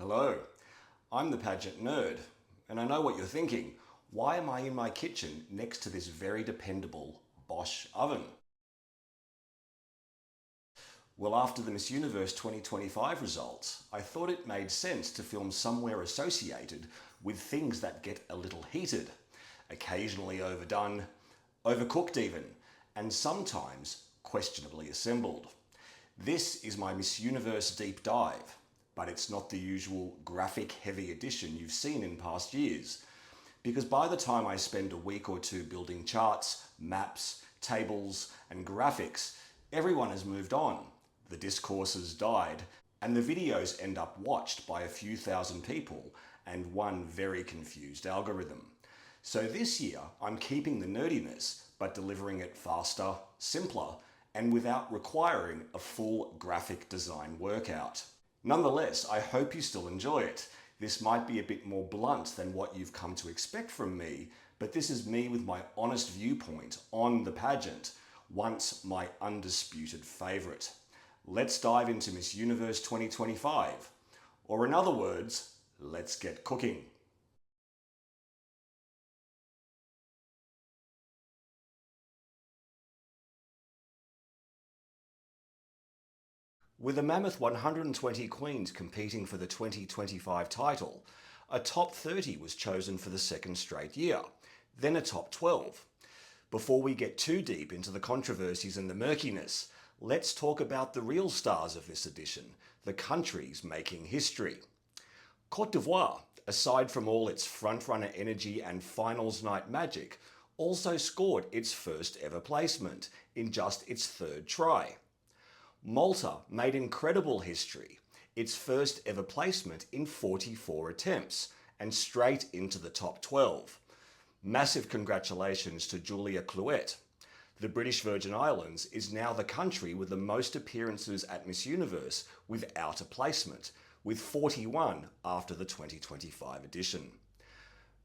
Hello, I'm the pageant nerd, and I know what you're thinking. Why am I in my kitchen next to this very dependable Bosch oven? Well, after the Miss Universe 2025 results, I thought it made sense to film somewhere associated with things that get a little heated, occasionally overdone, overcooked even, and sometimes questionably assembled. This is my Miss Universe deep dive, but it's not the usual graphic heavy edition you've seen in past years, because by the time I spend a week or two building charts, maps, tables, and graphics, everyone has moved on, the discourse has died, and the videos end up watched by a few thousand people and one very confused algorithm. So this year, I'm keeping the nerdiness, but delivering it faster, simpler, and without requiring a full graphic design workout. Nonetheless, I hope you still enjoy it. This might be a bit more blunt than what you've come to expect from me, but this is me with my honest viewpoint on the pageant, once my undisputed favourite. Let's dive into Miss Universe 2025. Or in other words, let's get cooking. With a mammoth 120 queens competing for the 2025 title, a top 30 was chosen for the second straight year, then a top 12. Before we get too deep into the controversies and the murkiness, let's talk about the real stars of this edition, the countries making history. Côte d'Ivoire, aside from all its frontrunner energy and finals night magic, also scored its first ever placement in just its third try. Malta made incredible history, its first ever placement in 44 attempts, and straight into the top 12. Massive congratulations to Julia Clouet. The British Virgin Islands is now the country with the most appearances at Miss Universe without a placement, with 41 after the 2025 edition.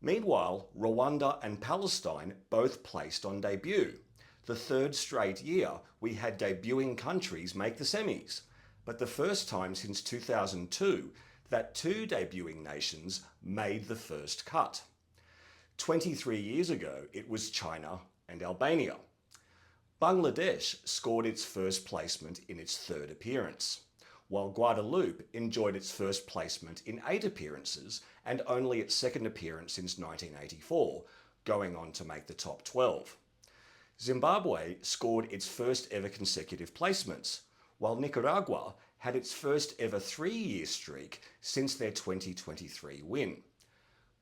Meanwhile, Rwanda and Palestine both placed on debut. The third straight year we had debuting countries make the semis, but the first time since 2002 that two debuting nations made the first cut. 23 years ago it was China and Albania. Bangladesh scored its first placement in its third appearance, while Guadeloupe enjoyed its first placement in 8 appearances and only its second appearance since 1984, going on to make the top 12. Zimbabwe scored its first ever consecutive placements, while Nicaragua had its first ever 3-year streak since their 2023 win.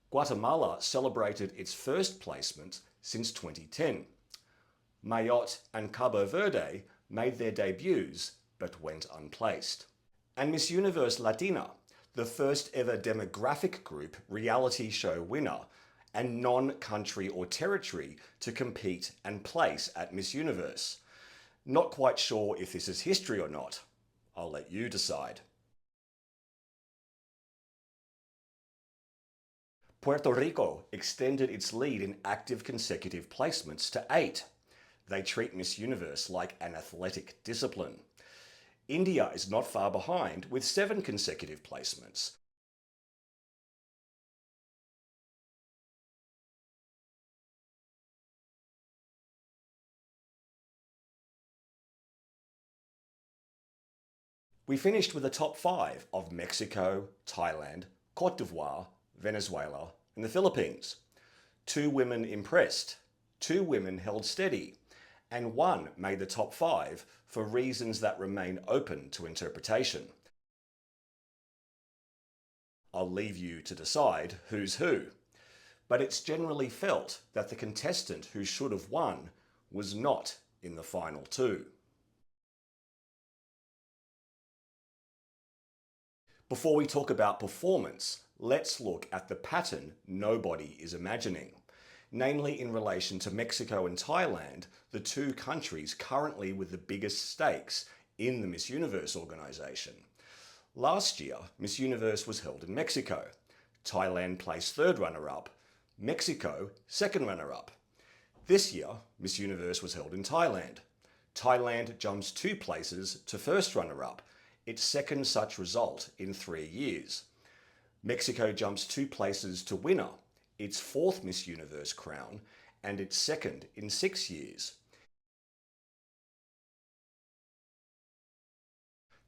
Guatemala celebrated its first placement since 2010. Mayotte and Cabo Verde made their debuts but went unplaced. And Miss Universe Latina, the first ever demographic group reality show winner, and non-country or territory to compete and place at Miss Universe. Not quite sure if this is history or not. I'll let you decide. Puerto Rico extended its lead in active consecutive placements to 8. They treat Miss Universe like an athletic discipline. India is not far behind with 7 consecutive placements. We finished with a top 5 of Mexico, Thailand, Côte d'Ivoire, Venezuela, and the Philippines. 2 women impressed, 2 women held steady, and 1 made the top 5 for reasons that remain open to interpretation. I'll leave you to decide who's who, but it's generally felt that the contestant who should have won was not in the final 2. Before we talk about performance, let's look at the pattern nobody is imagining, namely in relation to Mexico and Thailand, the 2 countries currently with the biggest stakes in the Miss Universe organisation. Last year, Miss Universe was held in Mexico. Thailand placed 3rd runner-up, Mexico 2nd runner-up. This year, Miss Universe was held in Thailand. Thailand jumps 2 places to 1st runner-up, its second such result in 3 years. Mexico jumps 2 places to winner, its 4th Miss Universe crown, and its 2nd in 6 years.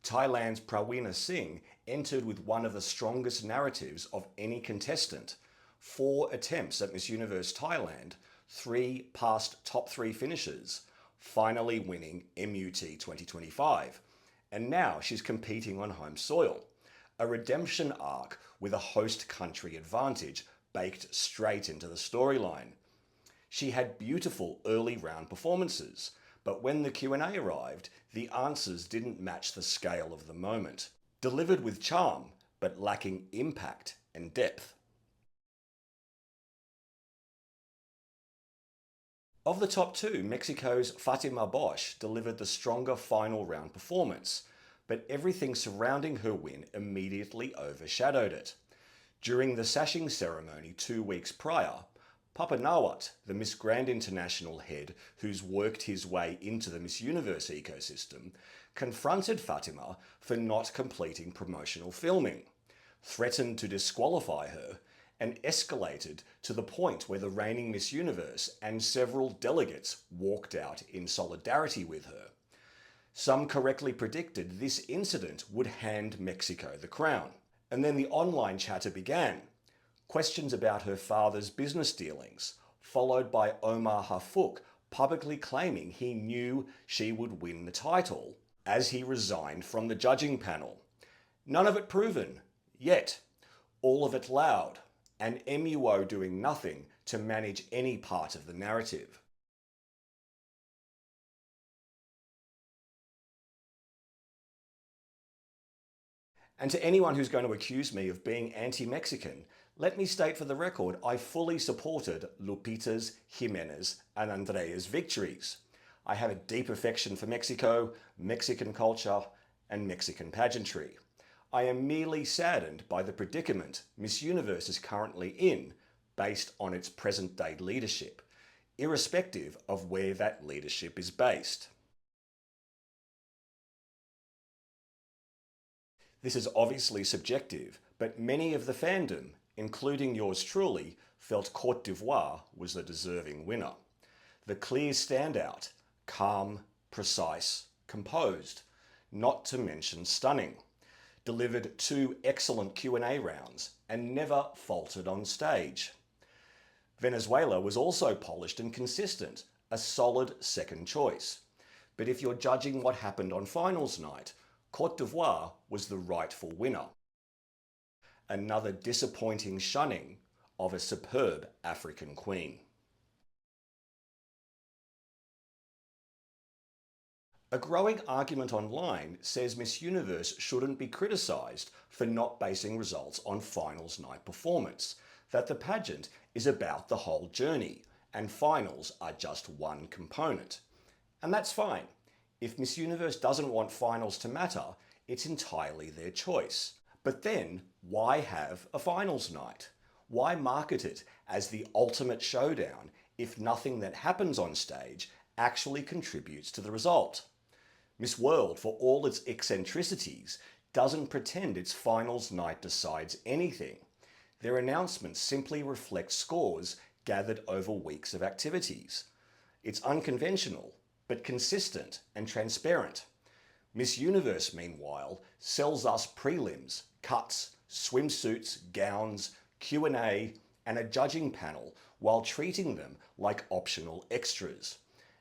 Thailand's Prawina Singh entered with one of the strongest narratives of any contestant. 4 attempts at Miss Universe Thailand, 3 past top 3 finishes, finally winning MUT 2025. And now she's competing on home soil. A redemption arc with a host country advantage baked straight into the storyline. She had beautiful early round performances, but when the Q&A arrived, the answers didn't match the scale of the moment. Delivered with charm, but lacking impact and depth. Of the top 2, Mexico's Fatima Bosch delivered the stronger final round performance, but everything surrounding her win immediately overshadowed it. During the sashing ceremony 2 weeks prior, Papa Nawat, the Miss Grand International head who's worked his way into the Miss Universe ecosystem, confronted Fatima for not completing promotional filming, threatened to disqualify her, and escalated to the point where the reigning Miss Universe and several delegates walked out in solidarity with her. Some correctly predicted this incident would hand Mexico the crown. And then the online chatter began. Questions about her father's business dealings, followed by Omar Hafuk publicly claiming he knew she would win the title as he resigned from the judging panel. None of it proven, yet. All of it loud, and MUO doing nothing to manage any part of the narrative. And to anyone who's going to accuse me of being anti-Mexican, let me state for the record, I fully supported Lupita's, Jimenez, and Andrea's victories. I have a deep affection for Mexico, Mexican culture, and Mexican pageantry. I am merely saddened by the predicament Miss Universe is currently in, based on its present-day leadership, irrespective of where that leadership is based. This is obviously subjective, but many of the fandom, including yours truly, felt Côte d'Ivoire was the deserving winner. The clear standout, calm, precise, composed, not to mention stunning. Delivered 2 excellent Q&A rounds and never faltered on stage. Venezuela was also polished and consistent, a solid second choice. But if you're judging what happened on finals night, Côte d'Ivoire was the rightful winner. Another disappointing shunning of a superb African queen. A growing argument online says Miss Universe shouldn't be criticised for not basing results on finals night performance, that the pageant is about the whole journey and finals are just one component. And that's fine. If Miss Universe doesn't want finals to matter, it's entirely their choice. But then, why have a finals night? Why market it as the ultimate showdown if nothing that happens on stage actually contributes to the result? Miss World, for all its eccentricities, doesn't pretend its finals night decides anything. Their announcements simply reflect scores gathered over weeks of activities. It's unconventional, but consistent and transparent. Miss Universe, meanwhile, sells us prelims, cuts, swimsuits, gowns, Q&A, and a judging panel while treating them like optional extras.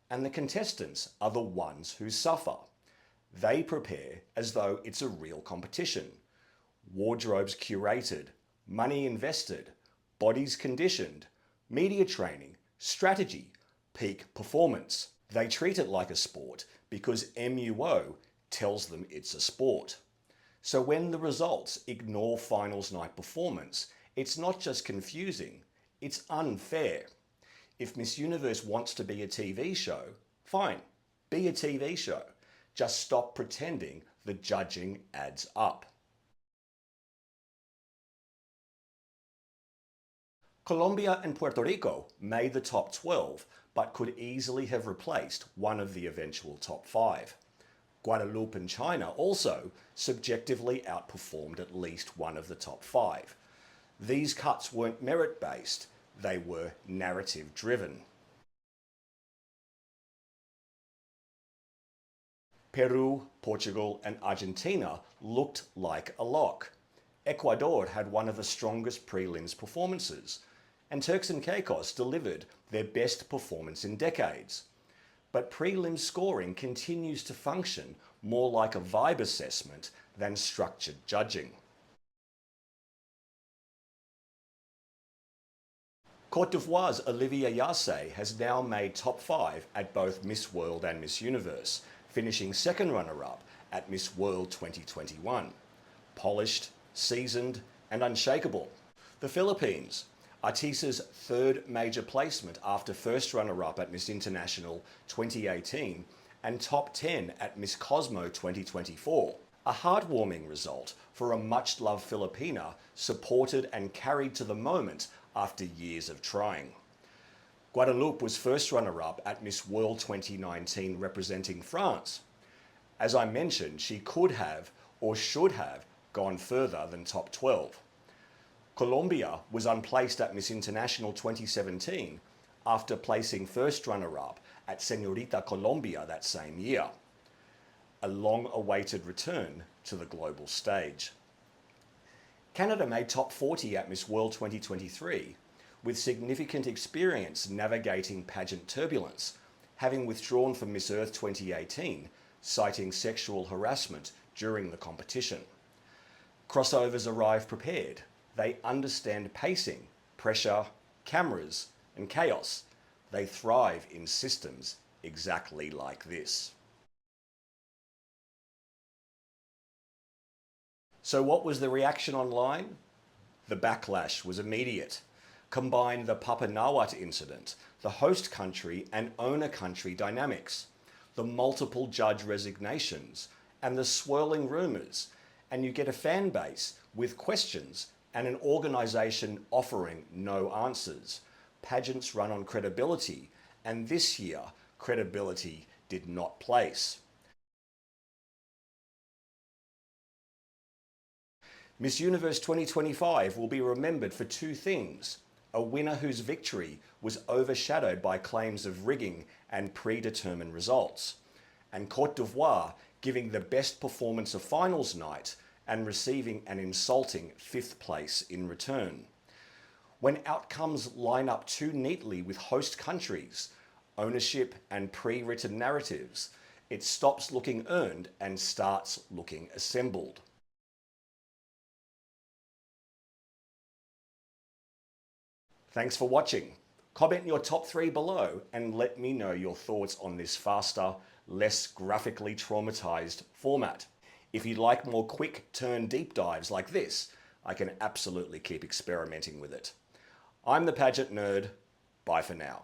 And the contestants are the ones who suffer. They prepare as though it's a real competition. Wardrobes curated, money invested, bodies conditioned, media training, strategy, peak performance. They treat it like a sport because MUO tells them it's a sport. So when the results ignore finals night performance, it's not just confusing, it's unfair. If Miss Universe wants to be a TV show, fine, be a TV show. Just stop pretending the judging adds up. Colombia and Puerto Rico made the top 12, but could easily have replaced one of the eventual top 5. Guadeloupe and China also subjectively outperformed at least one of the top 5. These cuts weren't merit-based, they were narrative-driven. Peru, Portugal and Argentina looked like a lock. Ecuador had one of the strongest prelims performances, and Turks and Caicos delivered their best performance in decades. But prelim scoring continues to function more like a vibe assessment than structured judging. Côte d'Ivoire's Olivia Yasse has now made top 5 at both Miss World and Miss Universe, finishing second runner-up at Miss World 2021. Polished, seasoned and unshakable. The Philippines, Artisa's third major placement after first runner-up at Miss International 2018 and top 10 at Miss Cosmo 2024. A heartwarming result for a much-loved Filipina supported and carried to the moment after years of trying. Guadeloupe was first runner-up at Miss World 2019 representing France. As I mentioned, she could have or should have gone further than top 12. Colombia was unplaced at Miss International 2017 after placing first runner-up at Señorita Colombia that same year. A long-awaited return to the global stage. Canada made top 40 at Miss World 2023 with significant experience navigating pageant turbulence, having withdrawn from Miss Earth 2018, citing sexual harassment during the competition. Crossovers arrive prepared. They understand pacing, pressure, cameras, and chaos. They thrive in systems exactly like this. So what was the reaction online? The backlash was immediate. Combine the Papa Nawat incident, the host country and owner country dynamics, the multiple judge resignations, and the swirling rumours, and you get a fan base with questions and an organisation offering no answers. Pageants run on credibility, and this year, credibility did not place. Miss Universe 2025 will be remembered for 2 things. A winner whose victory was overshadowed by claims of rigging and predetermined results, and Côte d'Ivoire giving the best performance of finals night and receiving an insulting 5th place in return. When outcomes line up too neatly with host countries, ownership and pre-written narratives, it stops looking earned and starts looking assembled. Thanks for watching. Comment your top 3 below and let me know your thoughts on this faster, less graphically traumatized format. If you'd like more quick turn deep dives like this, I can absolutely keep experimenting with it. I'm the Pageant Nerd. Bye for now.